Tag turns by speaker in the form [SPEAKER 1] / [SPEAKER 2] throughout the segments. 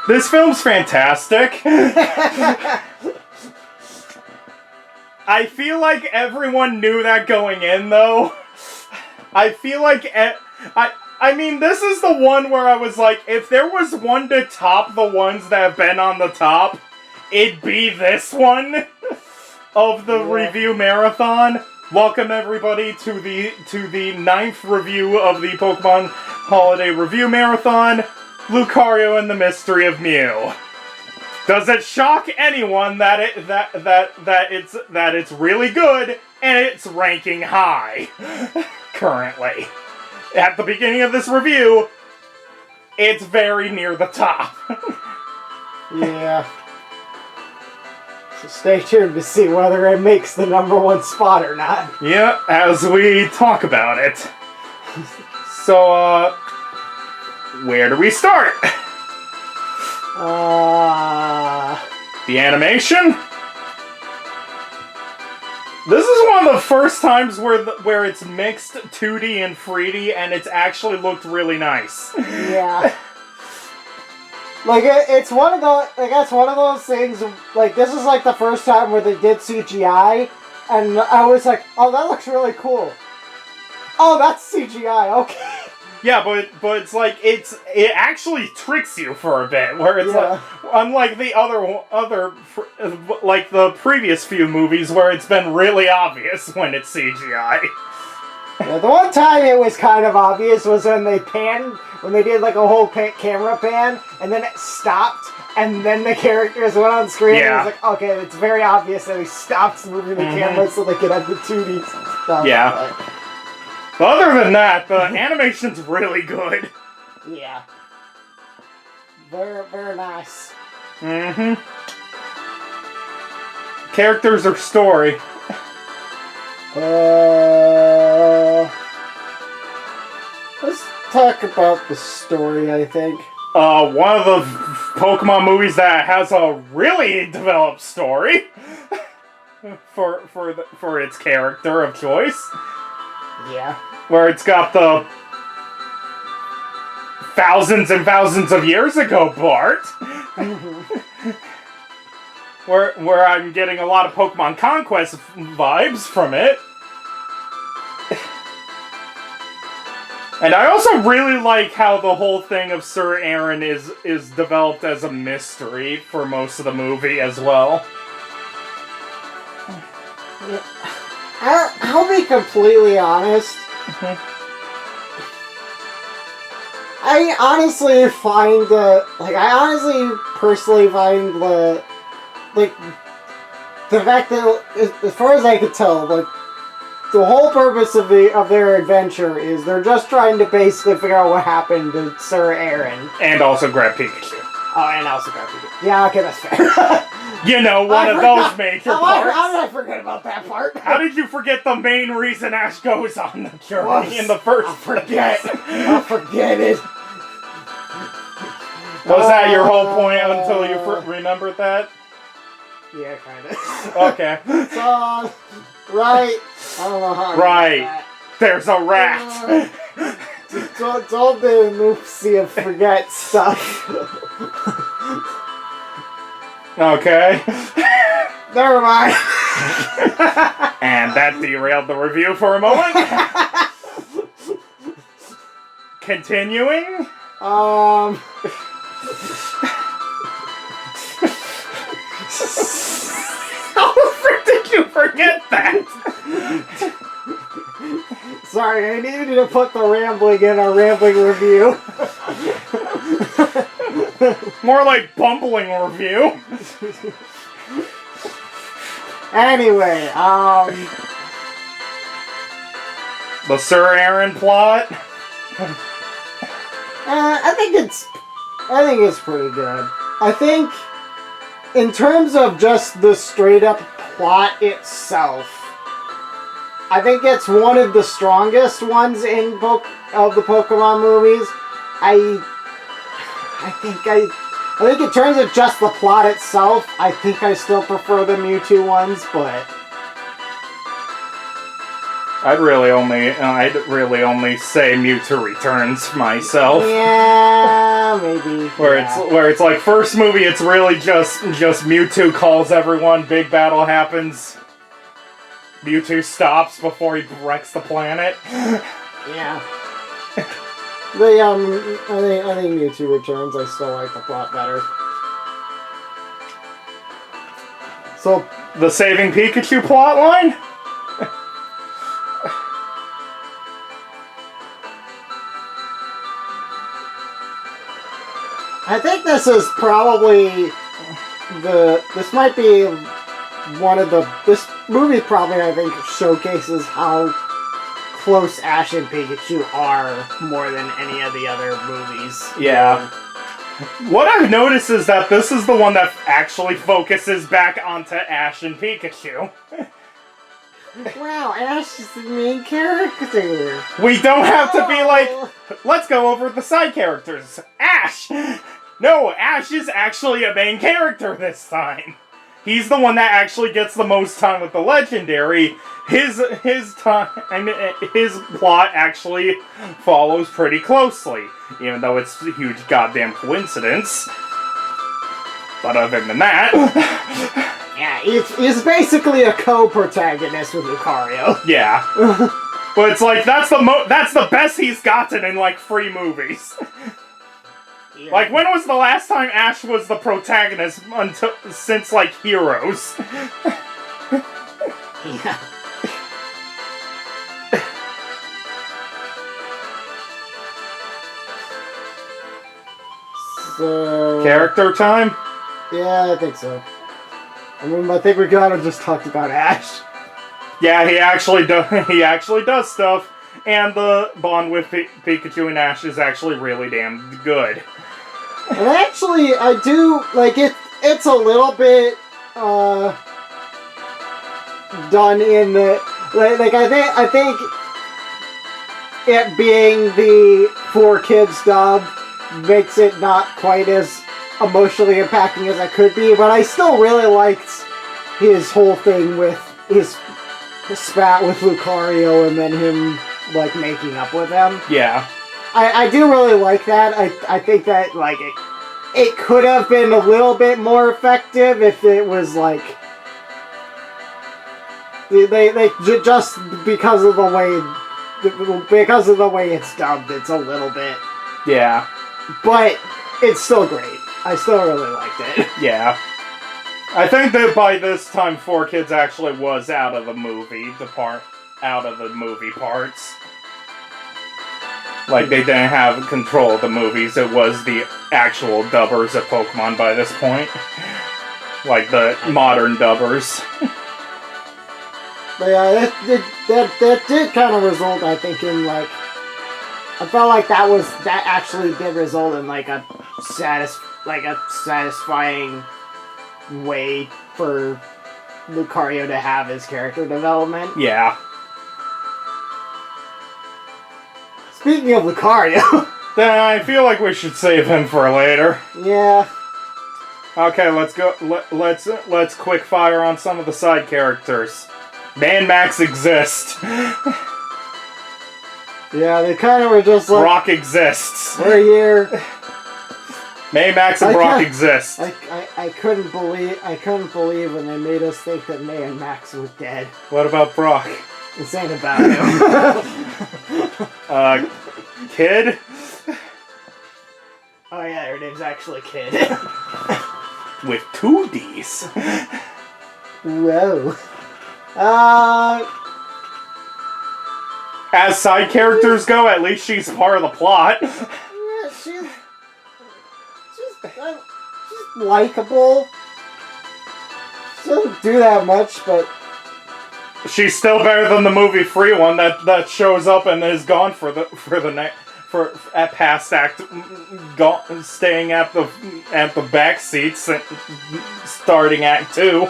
[SPEAKER 1] This film's fantastic. I feel like everyone knew that going in, though. I feel like... I mean, this is the one where I was like, if there was one to top the ones that have been on the top, it'd be this one of the review marathon. Welcome, everybody, to the 9th review of the Pokemon Holiday Review Marathon, Lucario and the Mystery of Mew. Does it shock anyone that it's really good and it's ranking high currently? At the beginning of this review, it's very near the top.
[SPEAKER 2] Yeah. So stay tuned to see whether it makes the #1 spot or not.
[SPEAKER 1] Yeah, as we talk about it. So, where do we start? The animation? This is one of the first times where it's mixed 2D and 3D, and it's actually looked really nice.
[SPEAKER 2] Yeah. Like, it's one of those, like, that's one of those things, like, this is, like, the first time where they did CGI, and I was like, oh, that looks really cool. Oh, that's CGI, okay.
[SPEAKER 1] Yeah, but it's like, it actually tricks you for a bit, where it's like, unlike the other, like, the previous few movies where it's been really obvious when it's CGI.
[SPEAKER 2] Yeah, the one time it was kind of obvious was when they did like a whole camera pan, and then it stopped, and then the characters went on screen, and it was like, okay, it's very obvious that he stopped moving the camera so they could have the 2D stuff.
[SPEAKER 1] Yeah. But other than that, the animation's really good.
[SPEAKER 2] Yeah. Very, very nice.
[SPEAKER 1] Mm-hmm. Characters or story?
[SPEAKER 2] Let's talk about the story, I think.
[SPEAKER 1] One of the Pokemon movies that has a really developed story for its character of choice.
[SPEAKER 2] Yeah.
[SPEAKER 1] Where it's got the thousands and thousands of years ago part. where I'm getting a lot of Pokemon Conquest vibes from it. And I also really like how the whole thing of Sir Aaron is developed as a mystery for most of the movie as well.
[SPEAKER 2] Yeah. I'll be completely honest. I honestly personally find the fact that, as far as I could tell, like, the whole purpose of their adventure is they're just trying to basically figure out what happened to Sir Aaron.
[SPEAKER 1] And also grab Pikachu.
[SPEAKER 2] Oh, and also grab Pikachu. Yeah, okay, that's fair.
[SPEAKER 1] You know, one of those major parts.
[SPEAKER 2] How did I forget about that part?
[SPEAKER 1] How did you forget the main reason Ash goes on the journey in the first place?
[SPEAKER 2] I'll forget it.
[SPEAKER 1] Was that your whole point until you remembered that?
[SPEAKER 2] Yeah, kind of.
[SPEAKER 1] Okay.
[SPEAKER 2] So, right. I don't know how.
[SPEAKER 1] Right. There's a rat.
[SPEAKER 2] Don't be an oopsie and forget stuff.
[SPEAKER 1] Okay.
[SPEAKER 2] Never mind.
[SPEAKER 1] And that derailed the review for a moment. Continuing.
[SPEAKER 2] How
[SPEAKER 1] the frick did you forget that?
[SPEAKER 2] Sorry, I needed to put the rambling in our rambling review.
[SPEAKER 1] More like bumbling review.
[SPEAKER 2] Anyway,
[SPEAKER 1] the Sir Aaron plot.
[SPEAKER 2] I think it's pretty good. I think, in terms of just the straight up plot itself, I think it's one of the strongest ones in of the Pokemon movies. I think in terms of just the plot itself, I think I still prefer the Mewtwo ones, but
[SPEAKER 1] I'd really only say Mewtwo Returns myself.
[SPEAKER 2] Yeah, maybe.
[SPEAKER 1] Where it's like first movie, it's really just Mewtwo calls everyone, big battle happens. Mewtwo stops before he wrecks the planet.
[SPEAKER 2] Yeah. But I think Mewtwo Returns. I still like the plot better. So
[SPEAKER 1] the Saving Pikachu plotline.
[SPEAKER 2] I think this is probably this might be one of this movie probably I think showcases how close Ash and Pikachu are more than any of the other movies.
[SPEAKER 1] Yeah. What I've noticed is that this is the one that actually focuses back onto Ash and Pikachu.
[SPEAKER 2] Wow, Ash is the main character.
[SPEAKER 1] We don't have to be like, let's go over the side characters. Ash! No, Ash is actually a main character this time. He's the one that actually gets the most time with the Legendary. His time, his plot actually follows pretty closely, even though it's a huge goddamn coincidence. But other than that,
[SPEAKER 2] yeah, he's basically a co-protagonist with Lucario.
[SPEAKER 1] Yeah, but it's like that's the best he's gotten in like 3 movies. Yeah. Like, when was the last time Ash was the protagonist since, like, Heroes?
[SPEAKER 2] Yeah. So...
[SPEAKER 1] Character time?
[SPEAKER 2] Yeah, I think so. I think we kind of just talked about Ash.
[SPEAKER 1] Yeah, he actually does stuff. And the bond with Pikachu and Ash is actually really damn good.
[SPEAKER 2] And actually, I do like it. It's a little bit done in the like. I think it being the 4Kids dub makes it not quite as emotionally impacting as it could be. But I still really liked his whole thing with his spat with Lucario and then him like making up with him.
[SPEAKER 1] Yeah.
[SPEAKER 2] I do really like that. I think that like it could have been a little bit more effective if it was like they just because of the way it's dubbed, it's a little bit.
[SPEAKER 1] Yeah.
[SPEAKER 2] But it's still great. I still really liked it.
[SPEAKER 1] Yeah. I think that by this time 4Kids actually was out of the movie parts. Like, they didn't have control of the movies. It was the actual dubbers of Pokemon by this point. Like, the modern dubbers.
[SPEAKER 2] But yeah, that did kind of result, I think, in, like... I felt like that actually did result in, like, a satisfying way for Lucario to have his character development.
[SPEAKER 1] Yeah.
[SPEAKER 2] Speaking of Lucario...
[SPEAKER 1] Then I feel like we should save him for later.
[SPEAKER 2] Yeah.
[SPEAKER 1] Okay, let's go. Let's quick fire on some of the side characters. Man Max exists.
[SPEAKER 2] Yeah, they kind of were just like...
[SPEAKER 1] Brock exists.
[SPEAKER 2] We're here.
[SPEAKER 1] Man Max and Brock exist.
[SPEAKER 2] I couldn't believe when they made us think that May and Max were dead.
[SPEAKER 1] What about Brock?
[SPEAKER 2] This ain't about him.
[SPEAKER 1] Kid?
[SPEAKER 2] Oh yeah, her name's actually Kid.
[SPEAKER 1] With 2 Ds.
[SPEAKER 2] Whoa.
[SPEAKER 1] As side characters go, at least she's part of the plot.
[SPEAKER 2] Yeah, she's likable. She doesn't do that much, but
[SPEAKER 1] she's still better than the movie Free one that shows up and is gone for at past act, staying at the back seats starting Act 2.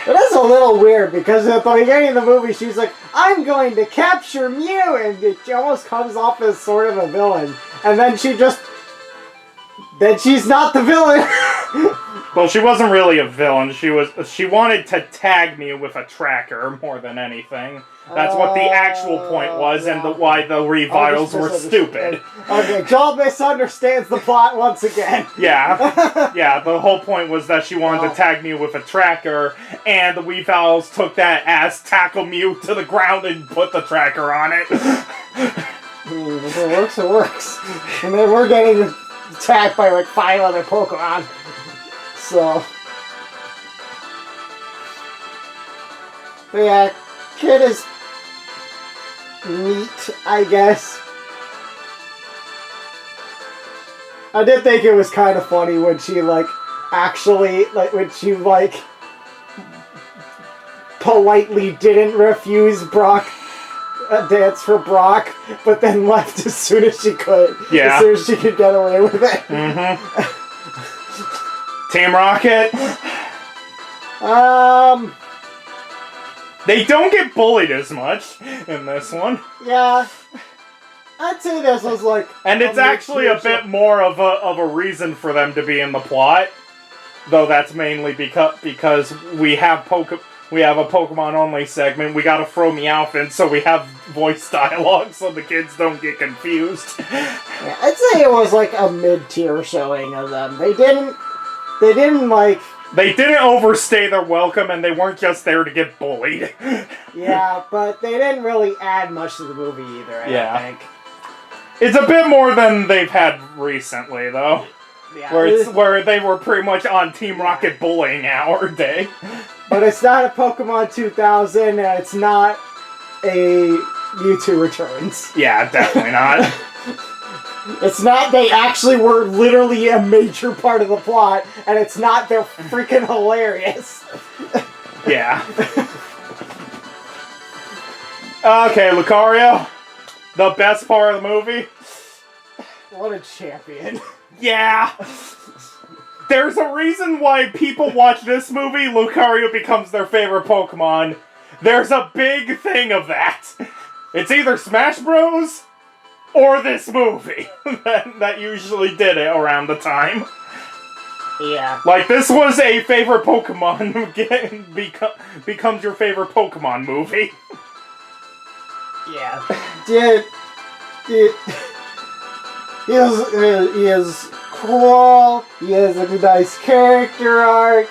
[SPEAKER 2] It is a little weird because at the beginning of the movie she's like, I'm going to capture Mew, and it almost comes off as sort of a villain. And then she's not the villain.
[SPEAKER 1] Well, she wasn't really a villain. She wanted to tag me with a tracker more than anything. That's what the actual point was,
[SPEAKER 2] yeah.
[SPEAKER 1] and why the revitals were stupid.
[SPEAKER 2] Okay, Joel misunderstands the plot once again.
[SPEAKER 1] Yeah. Yeah, the whole point was that she wanted to tag Mew with a tracker, and the revitals took that as tackle Mew to the ground and put the tracker on it.
[SPEAKER 2] If it works, it works. And then we're getting attacked by like 5 other Pokemon. So. But yeah, Kid is neat, I guess. I did think it was kind of funny when she politely didn't refuse Brock a dance for Brock, but then left as soon as she could.
[SPEAKER 1] Yeah.
[SPEAKER 2] As soon as she could get away with it.
[SPEAKER 1] Mm-hmm. Team Rocket. They don't get bullied as much in this one.
[SPEAKER 2] Yeah. I'd say this was like...
[SPEAKER 1] And it's actually a bit more of a reason for them to be in the plot. Though that's mainly because we have a Pokemon-only segment. We gotta throw Meowth, so we have voice dialogue so the kids don't get confused.
[SPEAKER 2] Yeah, I'd say it was like a mid-tier showing of them. They didn't
[SPEAKER 1] overstay their welcome, and they weren't just there to get bullied.
[SPEAKER 2] Yeah, but they didn't really add much to the movie either, I don't think.
[SPEAKER 1] It's a bit more than they've had recently, though.
[SPEAKER 2] Yeah.
[SPEAKER 1] Where they were pretty much on Team Rocket bullying our day.
[SPEAKER 2] But it's not a Pokemon 2000, and it's not a Mewtwo Returns.
[SPEAKER 1] Yeah, definitely not.
[SPEAKER 2] It's not, they actually were literally a major part of the plot, and it's not, they're freaking hilarious.
[SPEAKER 1] Yeah. Okay, Lucario. The best part of the movie.
[SPEAKER 2] What a champion.
[SPEAKER 1] Yeah. There's a reason why people watch this movie, Lucario becomes their favorite Pokemon. There's a big thing of that. It's either Smash Bros. Or this movie that usually did it around the time.
[SPEAKER 2] Yeah.
[SPEAKER 1] Like, this was a favorite Pokemon becomes your favorite Pokemon movie.
[SPEAKER 2] Yeah. He is cool. He has a nice character arc.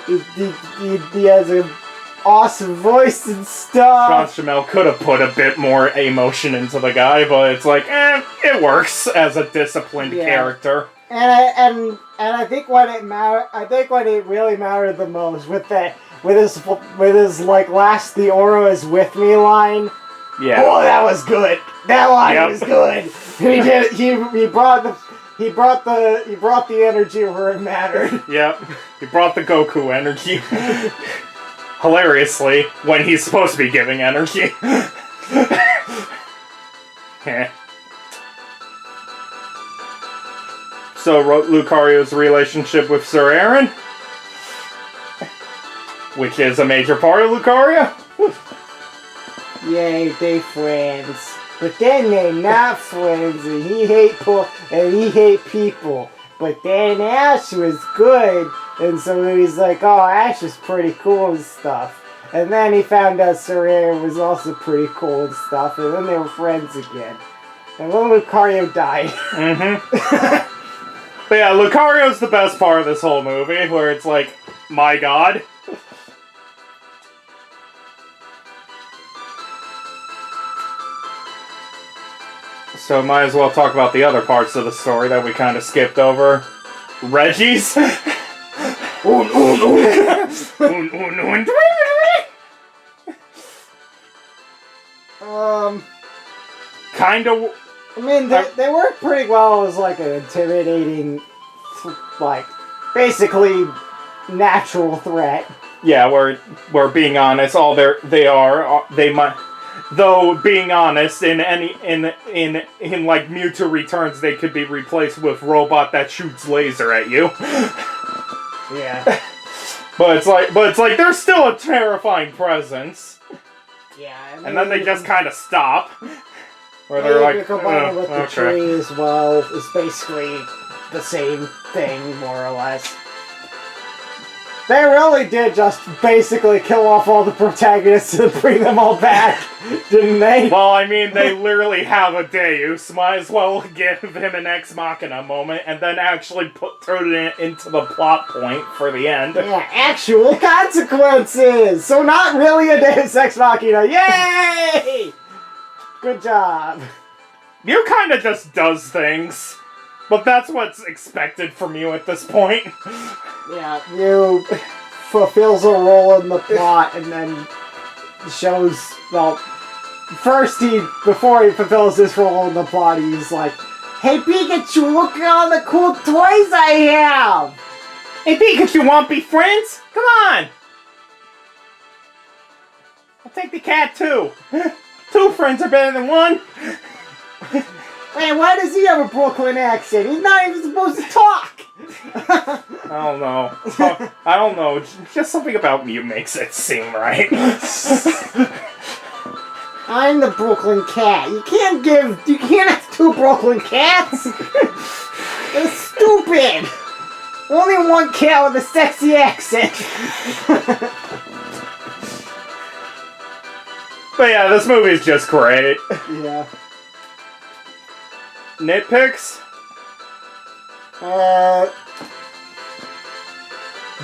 [SPEAKER 2] He has an awesome voice and stuff.
[SPEAKER 1] Sean Shamel could have put a bit more emotion into the guy, but it's like, it works as a disciplined character.
[SPEAKER 2] And I think when it really mattered the most with his like last "the aura is with me" line.
[SPEAKER 1] Yeah.
[SPEAKER 2] Oh, that was good. That line was good. He brought the energy where it mattered.
[SPEAKER 1] Yep. He brought the Goku energy. Hilariously, when he's supposed to be giving energy. So, Lucario's relationship with Sir Aaron, which is a major part of Lucario.
[SPEAKER 2] Yay, they friends. But then they're not friends, and he hate people. But then Ash was good, and so he's like, oh, Ash is pretty cool and stuff. And then he found out Sir Aaron was also pretty cool and stuff, and then they were friends again. And then Lucario died.
[SPEAKER 1] Mm-hmm. But yeah, Lucario's the best part of this whole movie, where it's like, my god. So might as well talk about the other parts of the story that we kind of skipped over. Reggie's. Kind of.
[SPEAKER 2] I mean, they work pretty well as like an intimidating, like, basically natural threat.
[SPEAKER 1] Yeah, we're being honest. They might. Though being honest, in like Mewtwo Returns, they could be replaced with robot that shoots laser at you.
[SPEAKER 2] Yeah.
[SPEAKER 1] But it's like they're still a terrifying presence.
[SPEAKER 2] Yeah. I mean,
[SPEAKER 1] and then they just kind of stop. Where
[SPEAKER 2] they're like, combined with the tree as well, is basically the same thing, more or less. They really did just basically kill off all the protagonists and bring them all back, didn't they?
[SPEAKER 1] Well, I mean, they literally have a Deus. Might as well give him an Ex Machina moment and then actually throw it into the plot point for the end.
[SPEAKER 2] Yeah, actual consequences! So not really a Deus Ex Machina. Yay! Good job.
[SPEAKER 1] You kind of just does things. But that's what's expected from you at this point.
[SPEAKER 2] Yeah, you fulfills a role in the plot and then shows, well, first before he fulfills this role in the plot, he's like, "Hey Pikachu, look at all the cool toys I have!"
[SPEAKER 1] Hey Pikachu, want to be friends? Come on! I'll take the cat too. 2 friends are better than 1.
[SPEAKER 2] Man, why does he have a Brooklyn accent? He's not even supposed to talk!
[SPEAKER 1] I don't know. I don't know. Just something about you makes it seem right.
[SPEAKER 2] I'm the Brooklyn cat. You can't have 2 Brooklyn cats! It's stupid! Only 1 cat with a sexy accent!
[SPEAKER 1] But yeah, this movie's just great.
[SPEAKER 2] Yeah.
[SPEAKER 1] Nitpicks?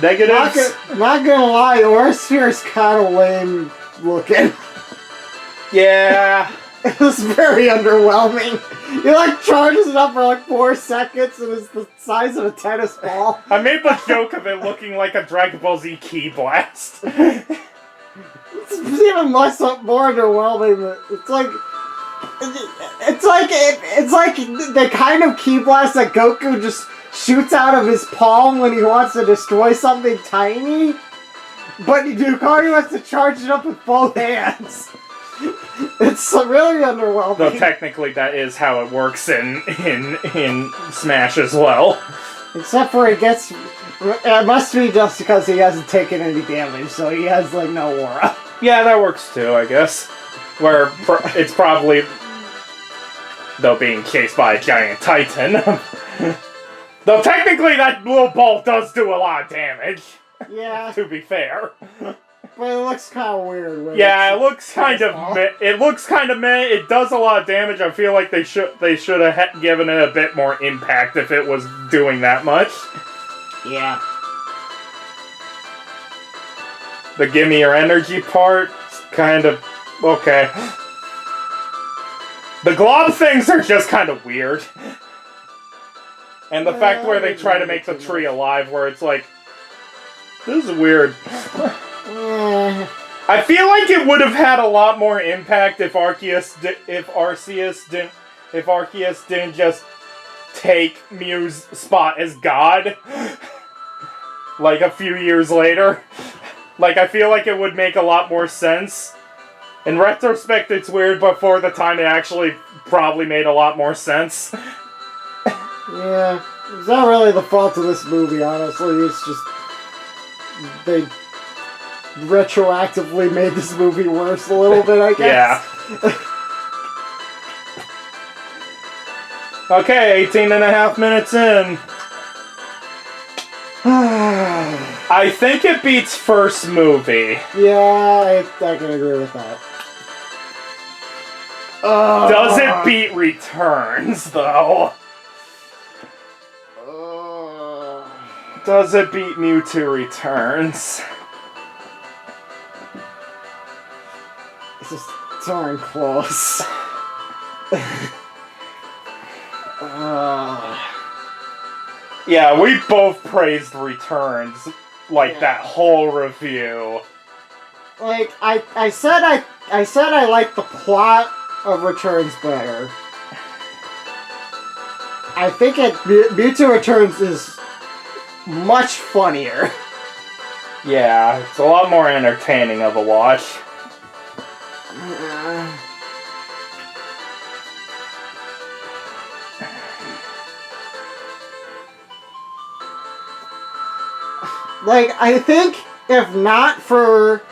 [SPEAKER 1] Negatives?
[SPEAKER 2] Not gonna lie, Orsphere's kind of lame looking.
[SPEAKER 1] Yeah.
[SPEAKER 2] It was very underwhelming. He like charges it up for like 4 seconds and it's the size of a tennis ball.
[SPEAKER 1] I made the joke of it looking like a Dragon Ball Z Ki Blast.
[SPEAKER 2] It's even more underwhelming. It's like the kind of Ki Blast that Goku just shoots out of his palm when he wants to destroy something tiny. But Lucario has to charge it up with both hands. It's really underwhelming.
[SPEAKER 1] Though technically that is how it works in Smash as well.
[SPEAKER 2] Except for it must be just because he hasn't taken any damage, so he has like no aura.
[SPEAKER 1] Yeah, that works too, I guess. Where it's probably, though, being chased by a giant titan. Though technically that little ball does do a lot of damage.
[SPEAKER 2] Yeah.
[SPEAKER 1] To be fair.
[SPEAKER 2] But it looks kind of weird.
[SPEAKER 1] Yeah, it looks kind of meh. It looks kind of meh. It does a lot of damage. I feel like they should have given it a bit more impact if it was doing that much.
[SPEAKER 2] Yeah.
[SPEAKER 1] The gimme your energy part, kind of okay. The glob things are just kind of weird. And the fact where they try to make the tree alive, where it's like, this is weird. I feel like it would have had a lot more impact if Arceus didn't just take Mew's spot as God. Like a few years later. Like, I feel like it would make a lot more sense. In retrospect, it's weird, but for the time, it actually probably made a lot more sense.
[SPEAKER 2] Yeah, it's not really the fault of this movie, honestly. It's just they retroactively made this movie worse a little bit, I guess.
[SPEAKER 1] Yeah. Okay, 18 and a half minutes in. I think it beats first movie.
[SPEAKER 2] Yeah, I can agree with that.
[SPEAKER 1] Does it beat Returns, though? Does it beat Mewtwo Returns?
[SPEAKER 2] It's just darn close.
[SPEAKER 1] Yeah, we both praised Returns, like that whole review.
[SPEAKER 2] Like I said I like the plot of Returns better. I think Mewtwo Returns is much funnier.
[SPEAKER 1] Yeah, it's a lot more entertaining of a watch.
[SPEAKER 2] Like, I think if not for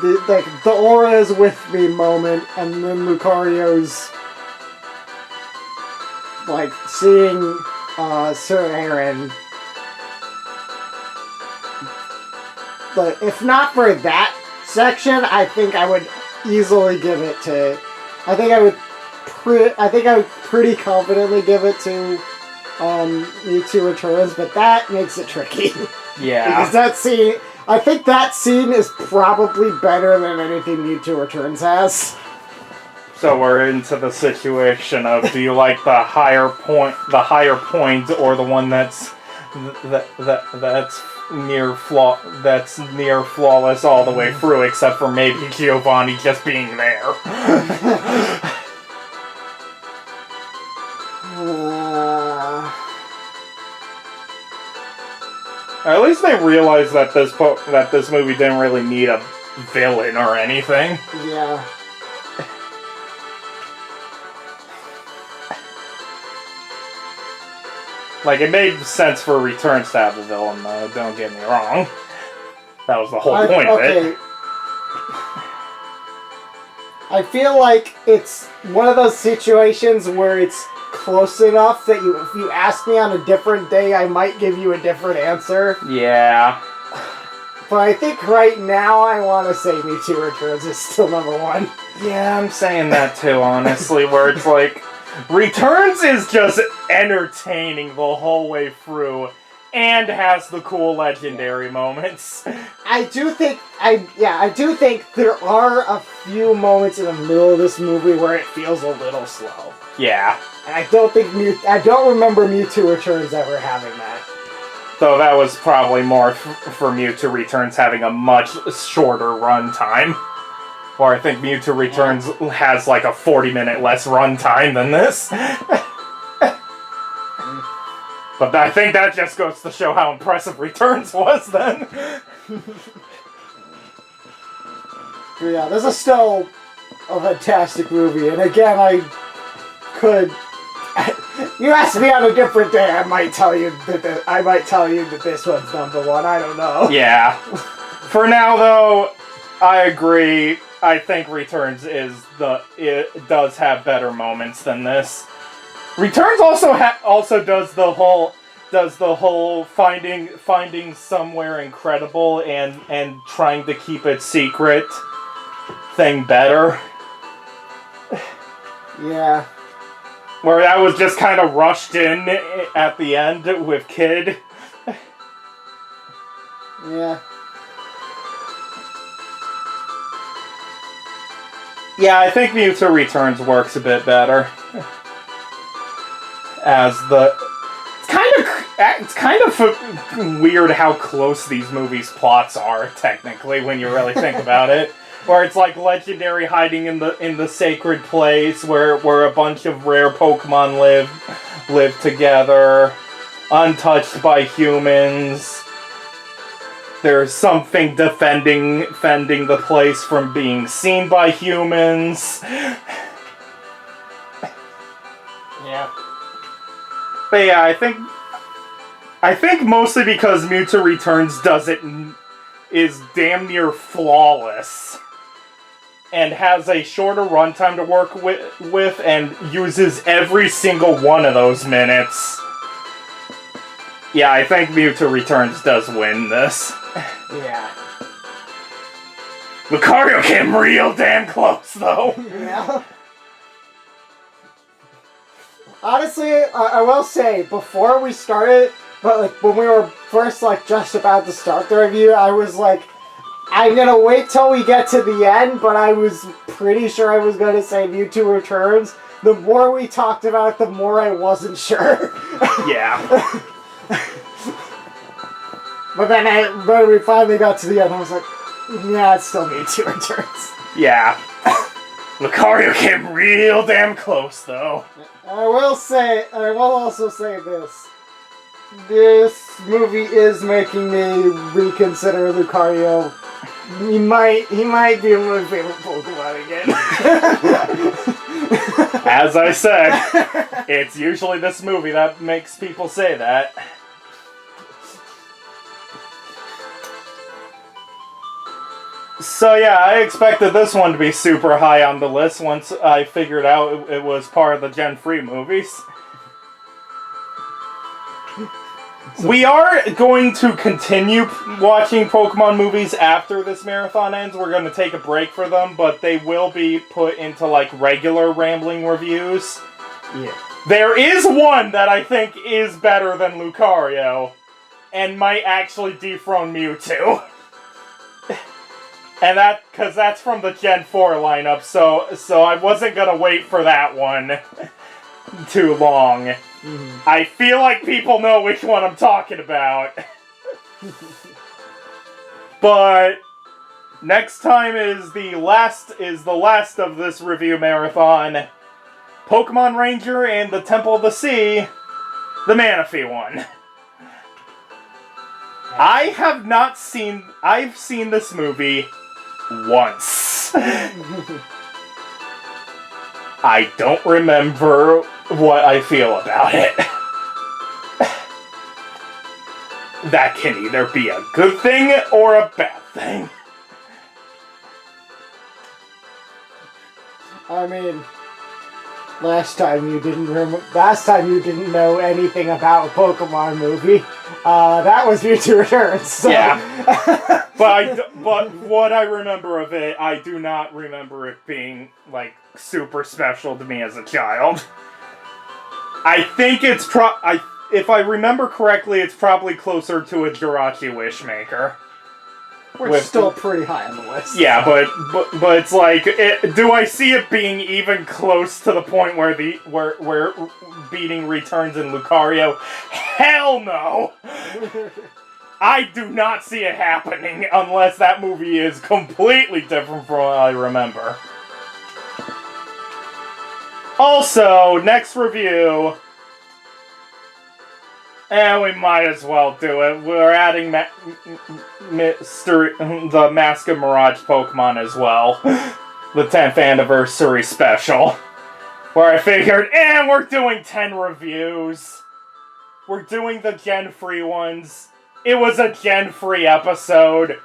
[SPEAKER 2] the aura is with me moment, and then Lucario's like seeing Sir Aaron. But if not for that section, I think I would easily give it to. I think I would pretty confidently give it to Mewtwo Returns, but that makes it tricky.
[SPEAKER 1] Yeah.
[SPEAKER 2] Because that scene, I think that scene is probably better than anything Mewtwo Returns has.
[SPEAKER 1] So we're into the situation of, do you like the higher point, or the one that's near flawless all the way through, except for maybe Giovanni just being there. At least they realized that this movie didn't really need a villain or anything.
[SPEAKER 2] Yeah.
[SPEAKER 1] Like, it made sense for Returns to have a villain, though, don't get me wrong. That was the whole point of it.
[SPEAKER 2] I feel like it's one of those situations where it's close enough that if you ask me on a different day, I might give you a different answer.
[SPEAKER 1] Yeah.
[SPEAKER 2] But I think right now I want to say Mewtwo Returns is still number one.
[SPEAKER 1] Yeah, I'm saying that too, honestly, where it's like, Returns is just entertaining the whole way through, and has the cool legendary moments.
[SPEAKER 2] I do think there are a few moments in the middle of this movie where it feels a little slow.
[SPEAKER 1] Yeah.
[SPEAKER 2] And I don't remember Mewtwo Returns ever having that.
[SPEAKER 1] Though that was probably more for Mewtwo Returns having a much shorter runtime. Or I think Mewtwo Returns has like a 40-minute less runtime than this. But I think that just goes to show how impressive Returns was then.
[SPEAKER 2] Yeah, this is still a fantastic movie, and again, you asked me on a different day, I might tell you that this one's number one. I don't know.
[SPEAKER 1] Yeah. For now, though, I agree. I think Returns it does have better moments than this. Returns also does the whole finding somewhere incredible and trying to keep it secret thing better.
[SPEAKER 2] Yeah.
[SPEAKER 1] Where that was just kind of rushed in at the end with Kid.
[SPEAKER 2] Yeah.
[SPEAKER 1] Yeah, I think Mewtwo Returns works a bit better. It's kind of weird how close these movies' plots are, technically, when you really think about it. Where it's like Legendary hiding in the sacred place where a bunch of rare Pokemon live together, untouched by humans. There's something defending the place from being seen by humans.
[SPEAKER 2] Yeah.
[SPEAKER 1] But yeah, I think mostly because Mewtwo Returns is damn near flawless. And has a shorter runtime to work with and uses every single one of those minutes. Yeah, I think Mewtwo Returns does win this.
[SPEAKER 2] Yeah.
[SPEAKER 1] Lucario came real damn close, though.
[SPEAKER 2] Yeah. Honestly, I will say, before we started, but like when we were first just about to start the review, I was like, I'm gonna wait till we get to the end, but I was pretty sure I was gonna say Mewtwo Returns. The more we talked about it, the more I wasn't sure.
[SPEAKER 1] Yeah.
[SPEAKER 2] But then when we finally got to the end, I was like, yeah, it's still Mewtwo Returns.
[SPEAKER 1] Yeah. Lucario came real damn close, though.
[SPEAKER 2] I will also say this. This movie is making me reconsider Lucario. He might be my favorite Pokemon again.
[SPEAKER 1] As I said, it's usually this movie that makes people say that. So yeah, I expected this one to be super high on the list once I figured out it was part of the Gen 3 movies. We are going to continue watching Pokemon movies after this marathon ends. We're going to take a break for them, but they will be put into, like, regular rambling reviews.
[SPEAKER 2] Yeah.
[SPEAKER 1] There is one that I think is better than Lucario, and might actually dethrone Mewtwo. And because that's from the Gen 4 lineup, so I wasn't gonna wait for that one too long.
[SPEAKER 2] Mm-hmm.
[SPEAKER 1] I feel like people know which one I'm talking about. But next time is the last of this review marathon. Pokemon Ranger and the Temple of the Sea, the Manaphy one. I've seen this movie once. I don't remember what I feel about it. That can either be a good thing or a bad thing.
[SPEAKER 2] I mean, last time you didn't know anything about a Pokemon movie. That was Mewtwo Returns. So.
[SPEAKER 1] Yeah. But what I remember of it, I do not remember it being, like, super special to me as a child. I think it's if I remember correctly, it's probably closer to a Jirachi Wishmaker.
[SPEAKER 2] Which still pretty high on the list.
[SPEAKER 1] Yeah, but it's like, do I see it being even close to the point where where beating returns in Lucario? Hell no! I do not see it happening unless that movie is completely different from what I remember. Also, next review, and we might as well do it. We're adding the Mask of Mirage Pokemon as well. The 10th anniversary special. Where I figured, we're doing 10 reviews. We're doing the Gen 3 ones. It was a Gen 3 episode.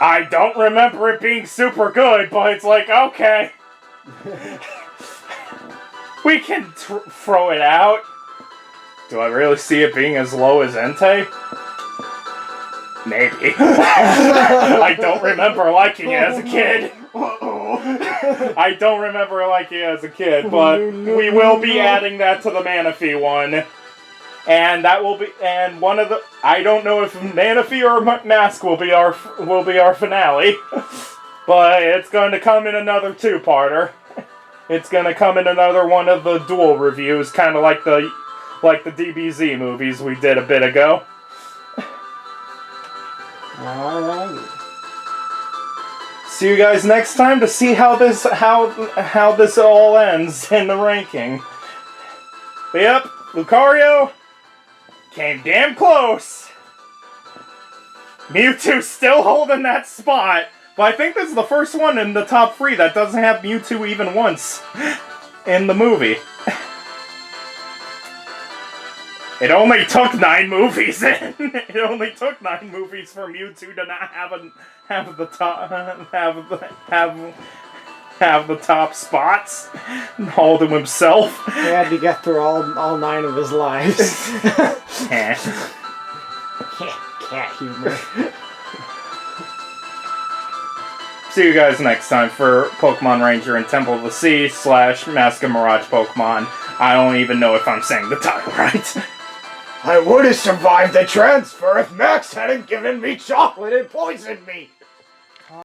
[SPEAKER 1] I don't remember it being super good, but it's like, okay. We can throw it out. Do I really see it being as low as Entei? Maybe. I don't remember liking it as a kid. I don't remember liking it as a kid, but we will be adding that to the Manaphy one. And that will be, and one of the, I don't know if Manaphy or Mask will be our finale, but it's going to come in another two-parter. It's going to come in another one of the dual reviews, kind of like the DBZ movies we did a bit ago.
[SPEAKER 2] Alrighty.
[SPEAKER 1] See you guys next time to see how this all ends in the ranking. But yep, Lucario came damn close. Mewtwo still holding that spot, but I think this is the first one in the top 3 that doesn't have Mewtwo even once in the movie. It only took 9 movies in. It only took 9 movies for Mewtwo to not have the top spots all to himself.
[SPEAKER 2] He had to get through all 9 of his lives. Cat humor.
[SPEAKER 1] See you guys next time for Pokemon Ranger and Temple of the Sea / Mask of Mirage Pokemon. I don't even know if I'm saying the title right.
[SPEAKER 2] I would have survived the transfer if Max hadn't given me chocolate and poisoned me!